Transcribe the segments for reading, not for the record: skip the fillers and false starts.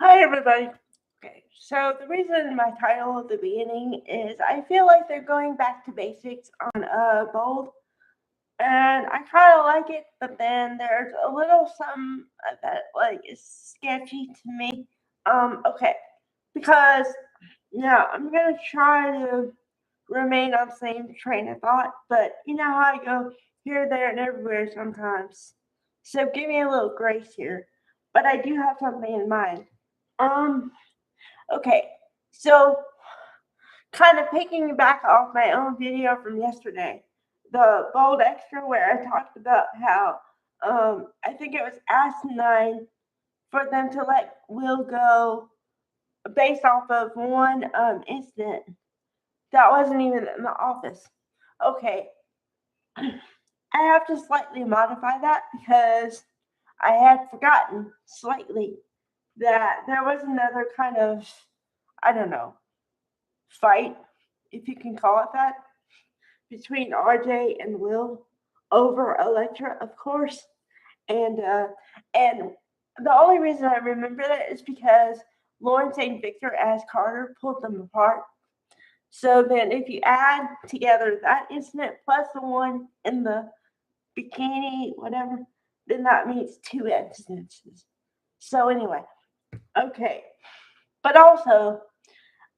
Hi, everybody. Okay, so the reason my title at the beginning is I feel like they're going back to basics on Bold, and I kind of like it, but then there's a little something that like is sketchy to me. Okay, because now I'm gonna try to remain on the same train of thought, but you know how I go here, there, and everywhere sometimes. So give me a little grace here. But I do have something in mind. Um, Okay, so kind of picking back off my own video from yesterday, the bold extra where I talked about how I think it was asinine for them to let Will go based off of one incident that wasn't even in the office. Okay, I have to slightly modify that because I had forgotten slightly that there was another kind of, I don't know, fight, if you can call it that, between RJ and Will over Electra, of course. And the only reason I remember that is because Lawrence and Victor as Carter pulled them apart. So then, if you add together that incident plus the one in the bikini, whatever, then that means two instances. So anyway, okay, but also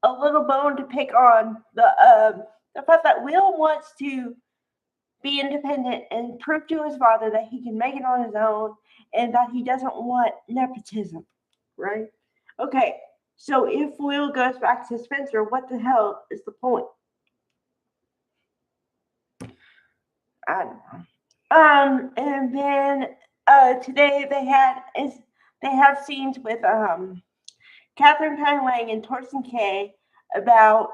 a little bone to pick on the fact that Will wants to be independent and prove to his father that he can make it on his own and that he doesn't want nepotism, right? Okay, so if Will goes back to Spencer, what the hell is the point? I don't know. And then today they have scenes with Catherine Pine Lang and Torsten K about,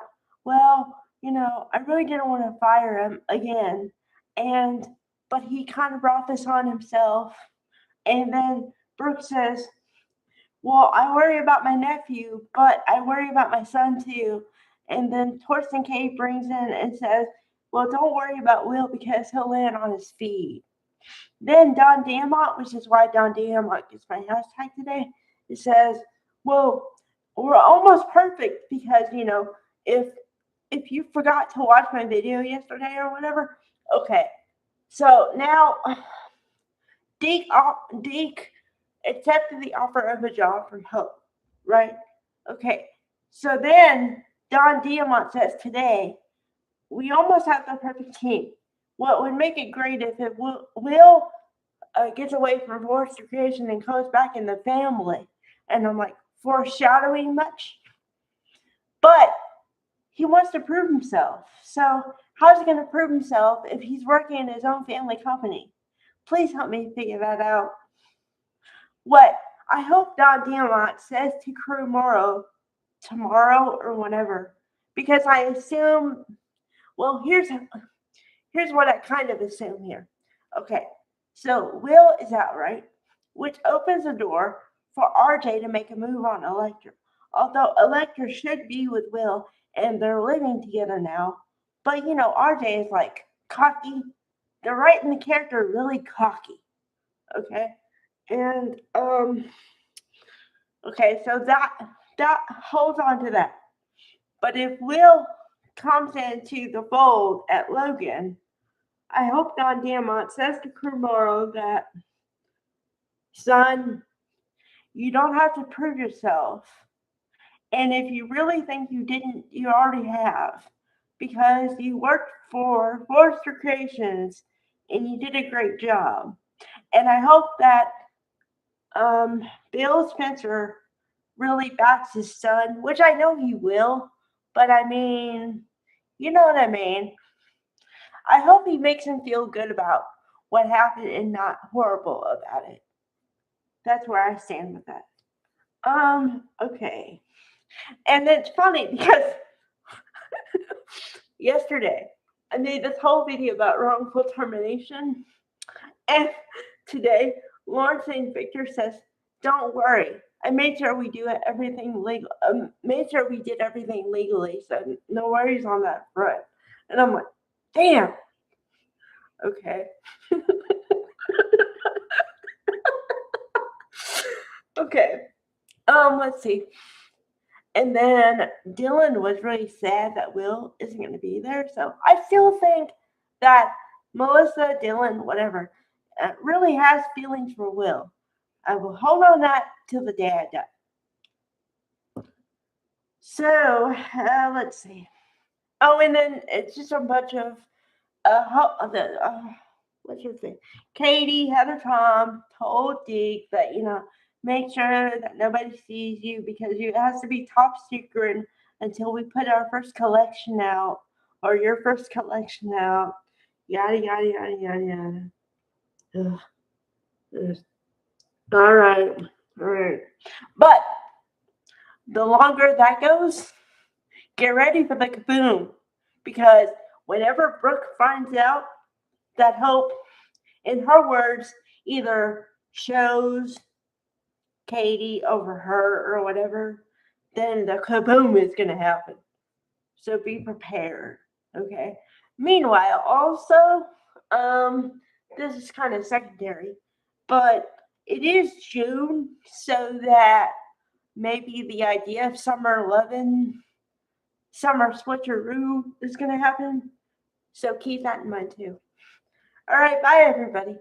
well, I really didn't want to fire him again. And but he kind of brought this on himself. And then Brooke says, well, I worry about my nephew, but I worry about my son too. And then Torsten K brings in and says, well, don't worry about Will because he'll land on his feet. Then Don Diamont, which is why Don Diamont gets my hashtag today, it says, well, we're almost perfect because, if you forgot to watch my video yesterday or whatever, okay. So now Deke accepted the offer of a job from Hope, right? Okay. So then Don Diamont says today, we almost have the perfect team. What would make it great if it Will gets away from forced creation and goes back in the family. And I'm like, foreshadowing much? But he wants to prove himself. So how's he going to prove himself if he's working in his own family company? Please help me figure that out. What I hope Don Diamont says to Crew Morrow tomorrow or whenever, because I assume. Well, here's what I kind of assume here. Okay, so Will is out, right? Which opens the door for RJ to make a move on Electra. Although Electra should be with Will and they're living together now. But RJ is like cocky. They're writing the character really cocky. Okay? And okay, so that holds on to that. But if Will comes into the fold at Logan, I hope Don Diamont says to Kumaro that, son, you don't have to prove yourself. And if you really think you didn't, you already have. Because you worked for Forrester Creations and you did a great job. And I hope that Bill Spencer really backs his son, which I know he will. But I mean, you know what I mean. I hope he makes him feel good about what happened and not horrible about it. That's where I stand with that. Okay. And it's funny because yesterday I made this whole video about wrongful termination. And today Lawrence St. Victor says, don't worry. I made sure we do everything legal. Made sure we did everything legally, so no worries on that front. And I'm like, damn. Okay. Okay. Let's see. And then Dylan was really sad that Will isn't going to be there. So I still think that Melissa, Dylan, whatever, really has feelings for Will. I will hold on that till the day I die. So let's see. Oh, and then it's just a bunch of what's your thing? Katie, Heather, Tom told Deke that make sure that nobody sees you because it has to be top secret until we put our first collection out or your first collection out. Yada yada yada yada yada. Ugh, ugh. All right, all right. But the longer that goes, get ready for the kaboom because whenever Brooke finds out that Hope, in her words, either shows Katie over her or whatever, then the kaboom is going to happen. So be prepared. Okay. Meanwhile, also, this is kind of secondary, but it is June, so that maybe the idea of Summer 11, Summer Switcheroo is going to happen. So keep that in mind too. All right. Bye, everybody.